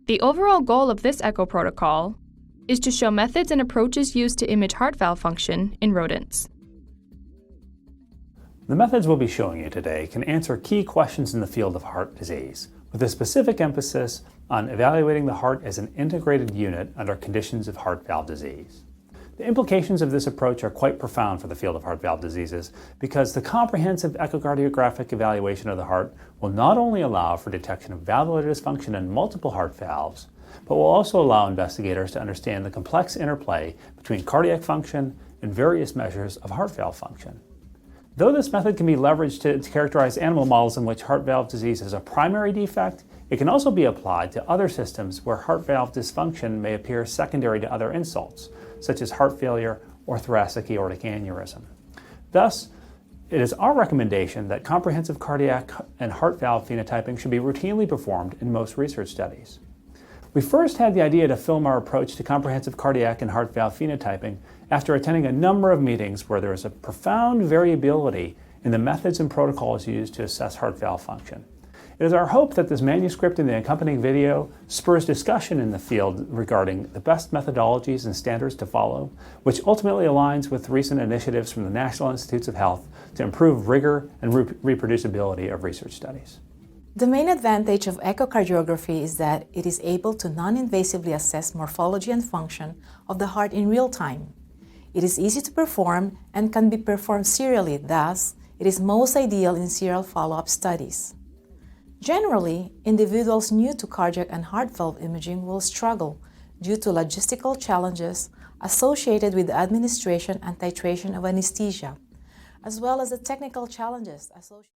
The overall goal of this echo protocol is to show methods and approaches used to image heart valve function in rodents. The methods we'll be showing you today can answer key questions in the field of heart disease, with a specific emphasis on evaluating the heart as an integrated unit under conditions of heart valve disease. The implications of this approach are quite profound for the field of heart valve diseases because the comprehensive echocardiographic evaluation of the heart will not only allow for detection of valvular dysfunction in multiple heart valves, but will also allow investigators to understand the complex interplay between cardiac function and various measures of heart valve function. Though this method can be leveraged to characterize animal models in which heart valve disease is a primary defect, it can also be applied to other systems where heart valve dysfunction may appear secondary to other insults, such as heart failure or thoracic aortic aneurysm. Thus, it is our recommendation that comprehensive cardiac and heart valve phenotyping should be routinely performed in most research studies. We first had the idea to film our approach to comprehensive cardiac and heart valve phenotyping after attending a number of meetings where there is a profound variability in the methods and protocols used to assess heart valve function. It is our hope that this manuscript and the accompanying video spurs discussion in the field regarding the best methodologies and standards to follow, which ultimately aligns with recent initiatives from the National Institutes of Health to improve rigor and reproducibility of research studies. The main advantage of echocardiography is that it is able to non-invasively assess morphology and function of the heart in real time. It is easy to perform and can be performed serially, thus, it is most ideal in serial follow-up studies. Generally, individuals new to cardiac and heart valve imaging will struggle due to logistical challenges associated with the administration and titration of anesthesia, as well as the technical challenges associated